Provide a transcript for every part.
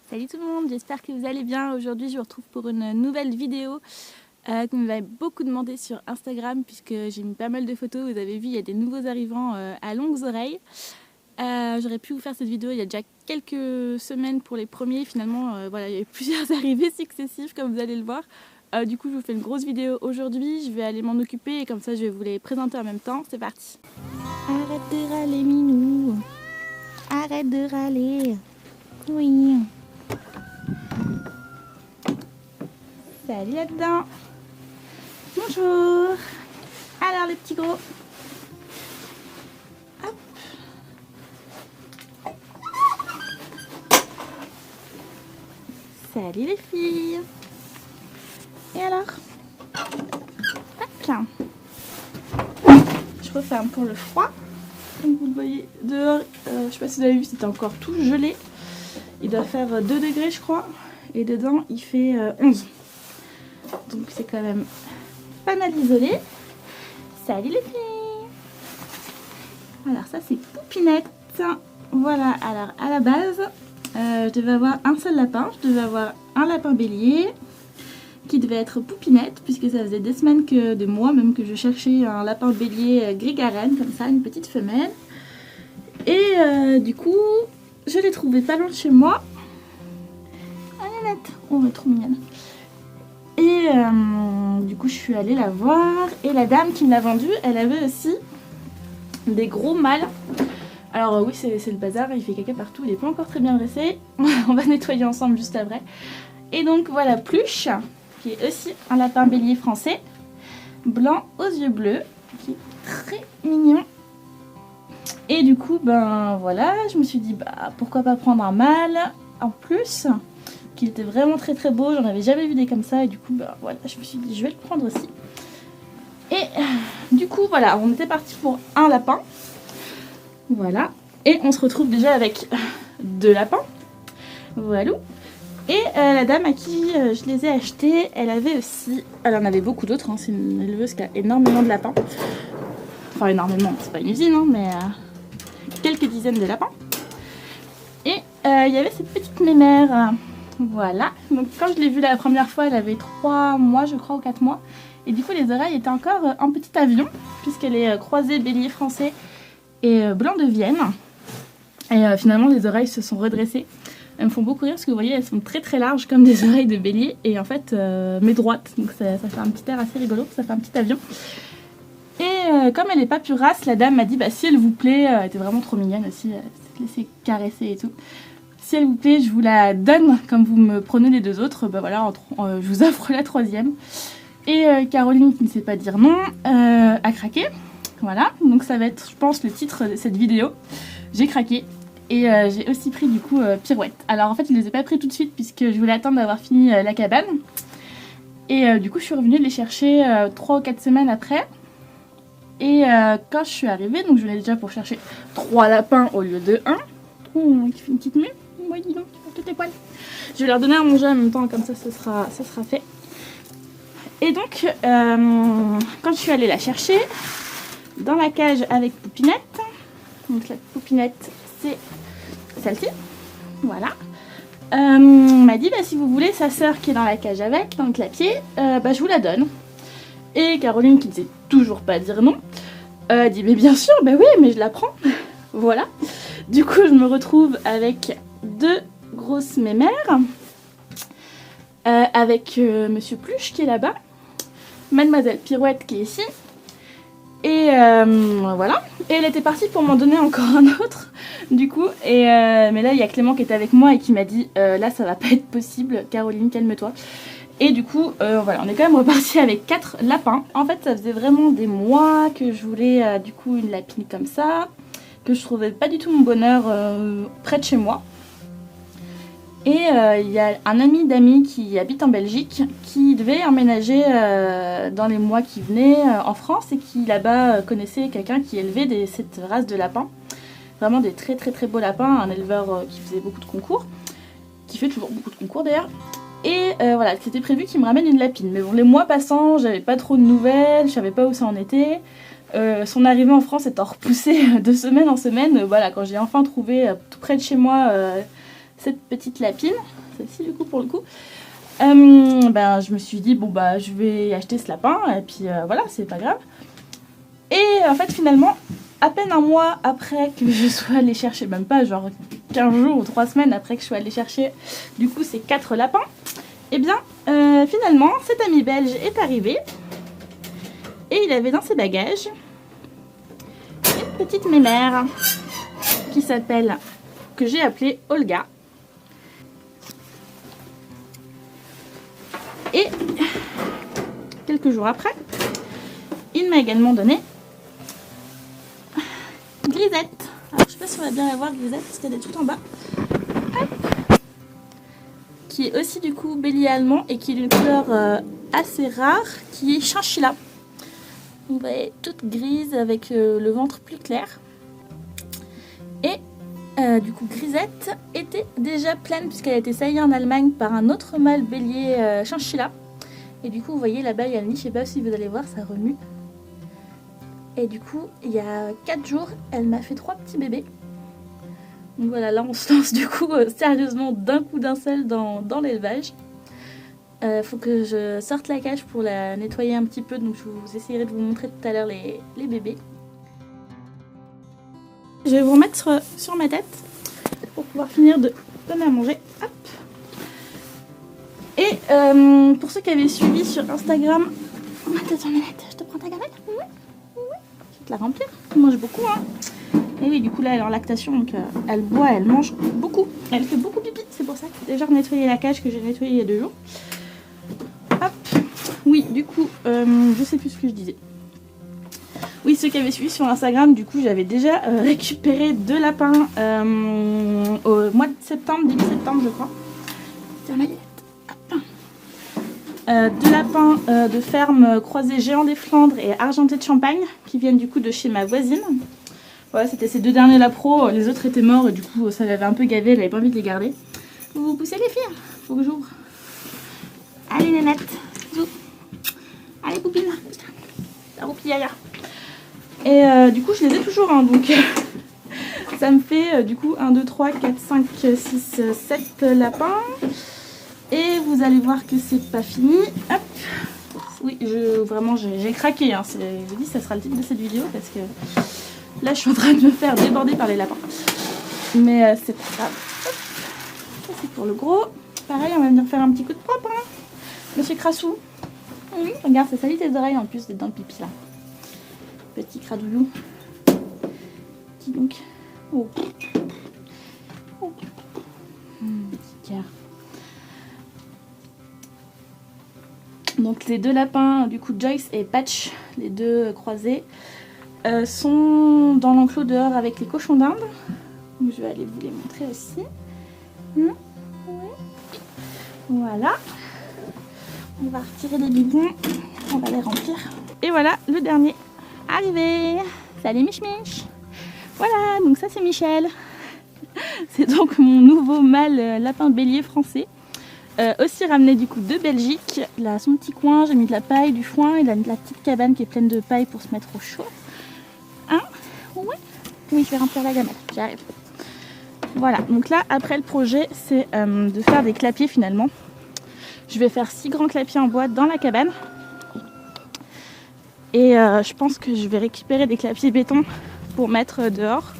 Salut tout le monde, j'espère que vous allez bien. Aujourd'hui je vous retrouve pour une nouvelle vidéo que vous m'avez beaucoup demandé sur Instagram puisque j'ai mis pas mal de photos. Vous avez vu, il y a des nouveaux arrivants à longues oreilles. J'aurais pu vous faire cette vidéo il y a déjà quelques semaines pour les premiers. Finalement, voilà, il y a eu plusieurs arrivées successives comme vous allez le voir. Du coup je vous fais une grosse vidéo aujourd'hui, je vais aller m'en occuper et comme ça je vais vous les présenter en même temps. C'est parti. Arrête de râler Minou, arrête de râler. Oui. Salut là-dedans. Bonjour. Alors les petits gros. Hop. Salut les filles. Et alors? Hop là. Je referme pour le froid. Comme vous le voyez dehors, je sais pas si vous avez vu, c'était encore tout gelé. Il doit faire 2 degrés je crois. Et dedans il fait 11. Donc c'est quand même pas mal isolé. Salut les filles. Alors ça c'est Poupinette. Voilà, alors à la base, je devais avoir un seul lapin. Je devais avoir un lapin bélier qui devait être Poupinette, puisque ça faisait des semaines que, des mois même, que je cherchais un lapin bélier gris-garenne, comme ça, une petite femelle. Et du coup, je l'ai trouvé pas loin de chez moi. Oh Nanette, oh elle est trop mignonne. Et du coup je suis allée la voir et la dame qui me l'a vendue, elle avait aussi des gros mâles. Alors oui c'est le bazar, il fait caca partout, il n'est pas encore très bien dressé. On va nettoyer ensemble juste après. Et donc voilà Pluche, qui est aussi un lapin bélier français, blanc aux yeux bleus, qui est très mignon. Et du coup ben voilà, je me suis dit bah pourquoi pas prendre un mâle en plus. Il était vraiment très très beau, j'en avais jamais vu des comme ça et du coup bah voilà, je me suis dit je vais le prendre aussi. Et du coup voilà, on était parti pour un lapin. Voilà, et on se retrouve déjà avec 2 lapins. Voilà. Et la dame à qui je les ai achetés, elle avait aussi, elle en avait beaucoup d'autres, hein. C'est une éleveuse qui a énormément de lapins. Enfin énormément, c'est pas une usine, hein, mais quelques dizaines de lapins. Et il y avait cette petite mémère. Voilà, donc quand je l'ai vue la première fois, elle avait 3 mois je crois ou 4 mois. Et du coup les oreilles étaient encore en petit avion, puisqu'elle est croisée bélier français et blanc de Vienne. Et finalement les oreilles se sont redressées. Elles me font beaucoup rire parce que vous voyez elles sont très très larges comme des oreilles de bélier. Et en fait mais droites, donc ça fait un petit air assez rigolo, ça fait un petit avion. Et comme elle n'est pas pure race, la dame m'a dit bah si elle vous plaît, elle était vraiment trop mignonne aussi, elle s'est laissée caresser et tout. Si elle vous plaît, je vous la donne, comme vous me prenez les 2 autres, bah voilà, je vous offre la 3e. Et Caroline, qui ne sait pas dire non, a craqué. Voilà, donc ça va être, je pense, le titre de cette vidéo. J'ai craqué. Et j'ai aussi pris du coup Pirouette. Alors en fait, je ne les ai pas pris tout de suite, puisque je voulais attendre d'avoir fini la cabane. Et du coup, je suis revenue les chercher 3 ou 4 semaines après. Et quand je suis arrivée, donc je venais déjà pour chercher 3 lapins au lieu de 1. Oh, qui fait une petite mue. Oui, dis donc, tu tes poils. Je vais leur donner à manger en même temps, comme ça, ça sera fait. Et donc, quand je suis allée la chercher, dans la cage avec Poupinette, donc la Poupinette, c'est celle-ci, voilà. On m'a dit, bah, si vous voulez, sa sœur qui est dans la cage avec, dans le clapier, bah, je vous la donne. Et Caroline, qui ne sait toujours pas dire non, dit, mais bien sûr, bah oui, mais je la prends. Voilà. Du coup, je me retrouve avec 2 grosses mémères, avec Monsieur Pluche qui est là-bas, Mademoiselle Pirouette qui est ici, et voilà. Et elle était partie pour m'en donner encore un autre, du coup, mais là il y a Clément qui était avec moi et qui m'a dit là ça va pas être possible, Caroline, calme-toi. Et du coup, voilà, on est quand même reparti avec 4 lapins. En fait, ça faisait vraiment des mois que je voulais du coup une lapine comme ça, que je trouvais pas du tout mon bonheur près de chez moi. Et il y a un ami d'amis qui habite en Belgique qui devait emménager dans les mois qui venaient en France et qui là-bas connaissait quelqu'un qui élevait cette race de lapins. Vraiment des très très très beaux lapins, un éleveur qui faisait beaucoup de concours, qui fait toujours beaucoup de concours d'ailleurs. Et voilà, c'était prévu qu'il me ramène une lapine. Mais bon, les mois passant, j'avais pas trop de nouvelles, je savais pas où ça en était. Son arrivée en France étant repoussée de semaine en semaine, voilà, quand j'ai enfin trouvé tout près de chez moi cette petite lapine, celle-ci du coup pour le coup. Je me suis dit bon bah je vais acheter ce lapin et puis voilà, c'est pas grave. Et en fait finalement, à peine un mois après que je sois allée chercher, même pas genre 15 jours ou 3 semaines après que je sois allée chercher du coup ces 4 lapins, et bien finalement cet ami belge est arrivé et il avait dans ses bagages une petite mémère qui s'appelle, que j'ai appelée Olga. Et quelques jours après, il m'a également donné Grisette. Alors je sais pas si on va bien la voir Grisette parce qu'elle est tout en bas. Hop. Qui est aussi du coup bélier allemand et qui est d'une couleur assez rare, qui est chinchilla. Vous voyez, toute grise avec le ventre plus clair. Et du coup Grisette était déjà pleine puisqu'elle a été saillie en Allemagne par un autre mâle bélier chinchilla. Et du coup vous voyez là-bas il y a le nid, je sais pas si vous allez voir, ça remue. Et du coup il y a 4 jours elle m'a fait 3 petits bébés. Donc voilà, là on se lance du coup sérieusement d'un coup d'un seul dans l'élevage. Faut que je sorte la cage pour la nettoyer un petit peu, donc je vous essayerai de vous montrer tout à l'heure les bébés. Je vais vous remettre sur ma tête pour pouvoir finir de donner à manger. Hop. Et pour ceux qui avaient suivi sur Instagram, attends, Manette, je te prends ta gamelle. Oui. Je vais te la remplir. Elle mange beaucoup, hein. Et oui, du coup là elle est en lactation, donc elle boit, elle mange beaucoup. Elle fait beaucoup pipi, c'est pour ça que j'ai déjà nettoyé la cage que j'ai nettoyée il y a 2 jours. Hop. Oui, du coup, je sais plus ce que je disais. Oui, ceux qui avaient suivi sur Instagram, du coup, j'avais déjà récupéré 2 lapins au mois de septembre, début septembre, je crois. C'est ma lettre. 2 lapins de ferme croisés Géant des Flandres et Argenté de Champagne, qui viennent du coup de chez ma voisine. Voilà, c'était ces 2 derniers lapros, les autres étaient morts et du coup, ça l'avait un peu gavé, elle avait pas envie de les garder. Vous poussez les filles, faut que j'ouvre. Allez, Nénette, zou. Allez, poupine, la roupille yaya. Et du coup je les ai toujours, hein, donc ça me fait du coup 1, 2, 3, 4, 5, 6, 7 lapins. Et vous allez voir que c'est pas fini. Hop. Oui, vraiment j'ai craqué, hein. Je dis ça sera le titre de cette vidéo parce que là je suis en train de me faire déborder par les lapins. Mais c'est pas grave. Hop. Ça c'est pour le gros. Pareil, on va venir faire un petit coup de propre, hein. Monsieur Crassou. Oui, regarde, ça salit tes oreilles en plus des dents de pipi là. Petit cradoulou. Dis donc. Oh. Oh. Petit cœur. Donc les 2 lapins, du coup Joyce et Patch, les 2 croisés, sont dans l'enclos dehors avec les cochons d'Inde. Donc je vais aller vous les montrer aussi. Oui. Voilà. On va retirer les bidons. On va les remplir. Et voilà le dernier. Arrivé. Salut Mich Mich. Voilà, donc ça c'est Michel. C'est donc mon nouveau mâle lapin bélier français. Aussi ramené du coup de Belgique. Il a son petit coin, j'ai mis de la paille, du foin. Il a la petite cabane qui est pleine de paille pour se mettre au chaud. Hein? Oui. Oui, je vais remplir la gamelle, j'arrive. Voilà, donc là après le projet c'est de faire des clapiers finalement. Je vais faire 6 grands clapiers en bois dans la cabane. Et je pense que je vais récupérer des clapiers béton pour mettre dehors,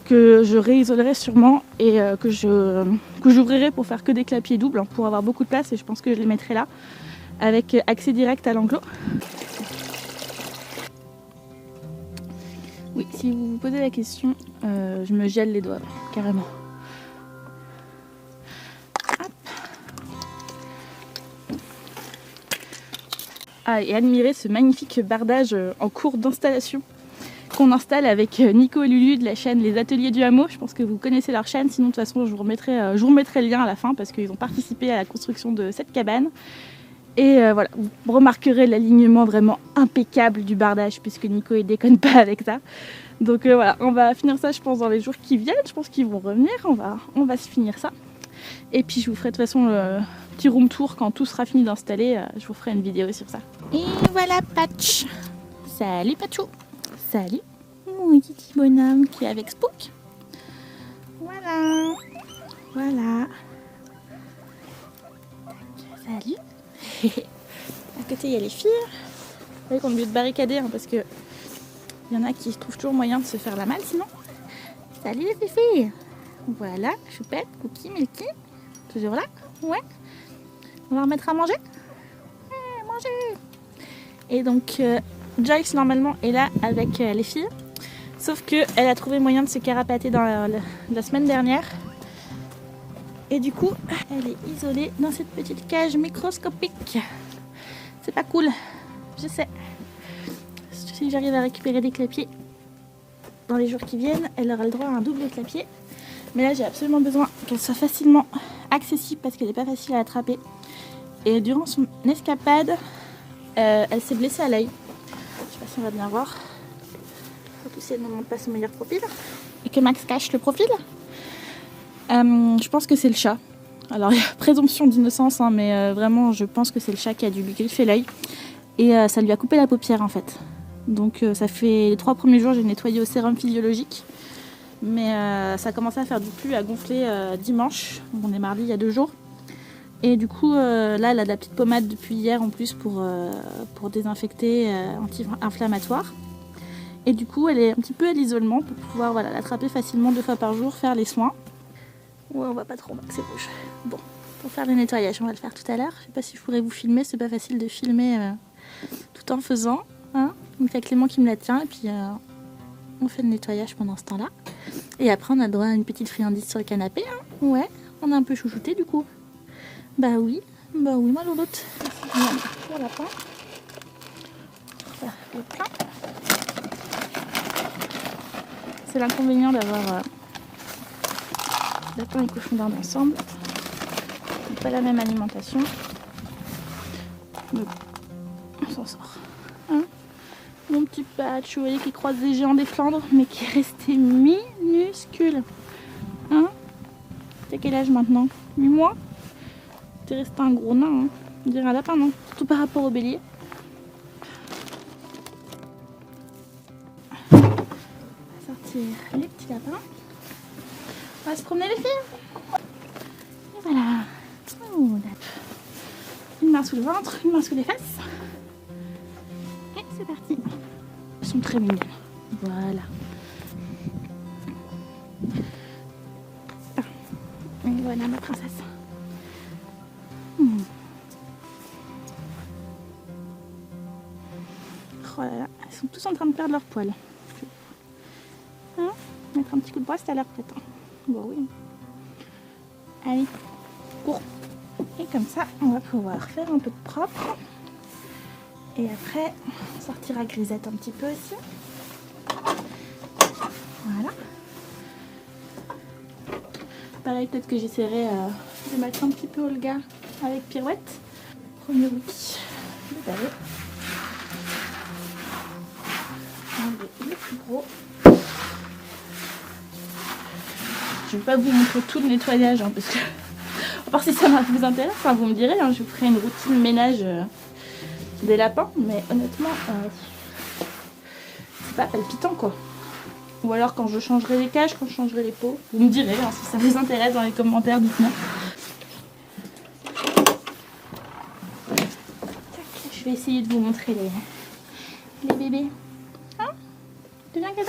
que je réisolerai sûrement et que j'ouvrirai pour faire que des clapiers doubles, hein, pour avoir beaucoup de place, et je pense que je les mettrai là avec accès direct à l'enclos. Oui, si vous vous posez la question, je me gèle les doigts, carrément. Ah, et admirer ce magnifique bardage en cours d'installation qu'on installe avec Nico et Lulu de la chaîne Les Ateliers du Hameau. Je pense que vous connaissez leur chaîne, sinon de toute façon je vous remettrai le lien à la fin parce qu'ils ont participé à la construction de cette cabane. Et voilà, vous remarquerez l'alignement vraiment impeccable du bardage puisque Nico il déconne pas avec ça. Donc voilà, on va finir ça je pense dans les jours qui viennent, je pense qu'ils vont revenir, on va se finir ça. Et puis je vous ferai de toute façon le petit room tour quand tout sera fini d'installer, je vous ferai une vidéo sur ça. Et voilà Patch. Salut Patchou. Salut mon petit bonhomme qui est avec Spook. Voilà. Voilà. Salut. À côté, il y a les filles. Vous voyez qu'on est obligé de barricader hein, parce que il y en a qui trouvent toujours moyen de se faire la malle sinon. Salut les filles. Voilà, Choupette, Cookie, Milky. Toujours là. Ouais. On va remettre à manger. Manger. Et donc Joyce normalement est là avec les filles. Sauf qu'elle a trouvé moyen de se carapater dans la semaine dernière. Et du coup, elle est isolée dans cette petite cage microscopique. C'est pas cool, je sais. Si j'arrive à récupérer des clapiers dans les jours qui viennent, elle aura le droit à un double clapier. Mais là, j'ai absolument besoin qu'elle soit facilement accessible parce qu'elle n'est pas facile à attraper. Et durant son escapade, elle s'est blessée à l'œil. Je sais pas si on va bien voir. Surtout si elle ne montre pas son meilleur profil. Et que Max cache le profil. Je pense que c'est le chat. Alors, il y a présomption d'innocence, hein, mais vraiment, je pense que c'est le chat qui a dû lui griffer l'œil. Et ça lui a coupé la paupière, en fait. Donc, ça fait les 3 premiers jours, j'ai nettoyé au sérum physiologique. Mais ça a commencé à faire du pus, à gonfler dimanche. On est mardi, il y a 2 jours. Et du coup, là, elle a de la petite pommade depuis hier, en plus, pour désinfecter, anti-inflammatoire. Et du coup, elle est un petit peu à l'isolement pour pouvoir l'attraper facilement 2 fois par jour, faire les soins. Ouais, on va pas trop, c'est rouge. Bon, pour faire le nettoyage, on va le faire tout à l'heure. Je sais pas si je pourrais vous filmer, c'est pas facile de filmer tout en faisant. Hein, donc il y a Clément qui me la tient et puis on fait le nettoyage pendant ce temps-là. Et après, on a le droit à une petite friandise sur le canapé. Hein. Ouais, on a un peu chouchouté du coup. Bah oui, ma louloute. Pour la pain. Le plein. C'est l'inconvénient d'avoir lapin et cochon d'Inde ensemble. Pas la même alimentation. Mais on s'en sort. Hein, mon petit Patch, vous voyez, qui croise les géants des Flandres, mais qui est resté minuscule. Hein, t'as quel âge maintenant? 8 mois? T'es resté un gros nain, hein. On dirait un lapin, non? Surtout par rapport au bélier. On va sortir les petits lapins. On va se promener les filles. Et voilà. Une main sous le ventre, une main sous les fesses. Et c'est parti. Elles sont très mignonnes. Voilà. Et voilà ma princesse. Oh là là, elles sont tous en train de perdre leur poil. Hein, mettre un petit coup de brosse tout à l'heure peut-être. Bon oui. Allez, cours. Et comme ça, on va pouvoir faire un peu de propre. Et après, sortir à Grisette un petit peu aussi. Voilà. Pareil, peut-être que j'essaierai de mettre un petit peu Olga avec Pirouette. Premier outil, le balai. Le plus gros. Je ne vais pas vous montrer tout le nettoyage, hein, parce que, à part si ça vous intéresse, hein, vous me direz, hein, je vous ferai une routine ménage des lapins, mais honnêtement, c'est pas palpitant quoi. Ou alors quand je changerai les cages, quand je changerai les pots, vous me direz hein, si ça vous intéresse dans les commentaires, dites-moi. Je vais essayer de vous montrer les bébés. Hein, de bien que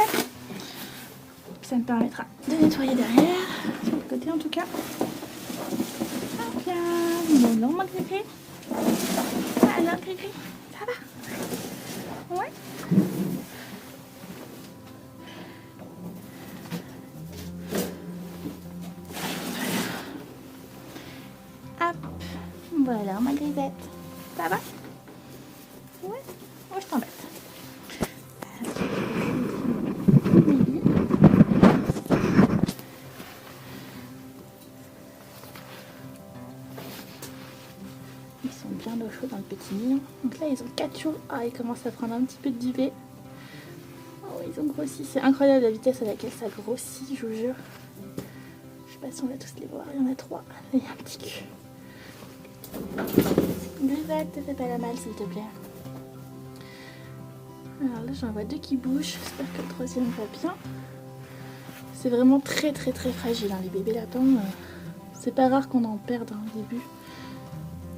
ça me permettra de nettoyer derrière, sur le côté en tout cas. Hop là, bon, non, mon Gris-Gris. Alors, Gris-Gris, ça va? Ouais. Hop, voilà ma grisette. Ça va? Ouais, moi je t'embête. Ils sont bien au chaud dans le petit nid. Donc là, ils ont 4 jours. Ah, ils commencent à prendre un petit peu de duvet. Oh, ils ont grossi. C'est incroyable la vitesse à laquelle ça grossit, je vous jure. Je sais pas si on va tous les voir. Il y en a 3. Et il y a un petit cul. Grisette, te fais pas la malle, s'il te plaît. Alors là, j'en vois 2 qui bougent. J'espère que le 3e va bien. C'est vraiment très fragile, hein, les bébés lapins. C'est pas rare qu'on en perde au début.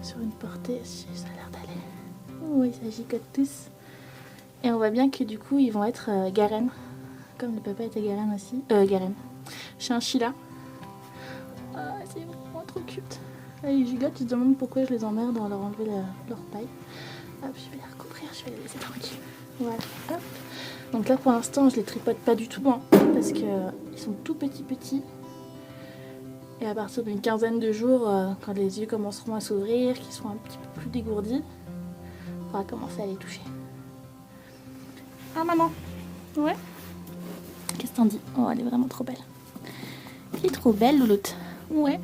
Sur une portée, ça a l'air d'aller. Oui, ça gigote tous. Et on voit bien que du coup, ils vont être Garen. Comme le papa était Garen aussi. Garen. Chinchilla. Ah, c'est vraiment trop cute. Là, ils gigotent, ils se demandent pourquoi je les emmerde en leur enlever leur paille. Hop, je vais les recouvrir, je vais les laisser tranquilles. Voilà, hop. Donc là, pour l'instant, je les tripote pas du tout, hein, parce qu'ils sont tout petits. Et à partir d'une quinzaine de jours, quand les yeux commenceront à s'ouvrir, qu'ils seront un petit peu plus dégourdis, on pourra commencer à les toucher. Ah maman, ouais. Qu'est-ce que t'en dis? Oh, elle est vraiment trop belle. Elle est trop belle, Louloute. Ouais.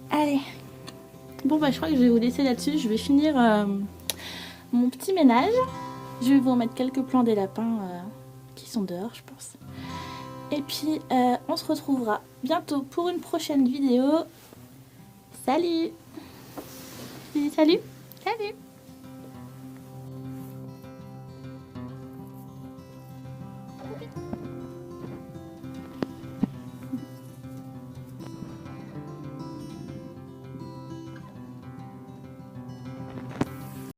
Allez. Bon bah je crois que je vais vous laisser là-dessus. Je vais finir mon petit ménage. Je vais vous remettre quelques plans des lapins qui sont dehors, je pense. Et puis, on se retrouvera bientôt pour une prochaine vidéo. Salut! Salut! Salut!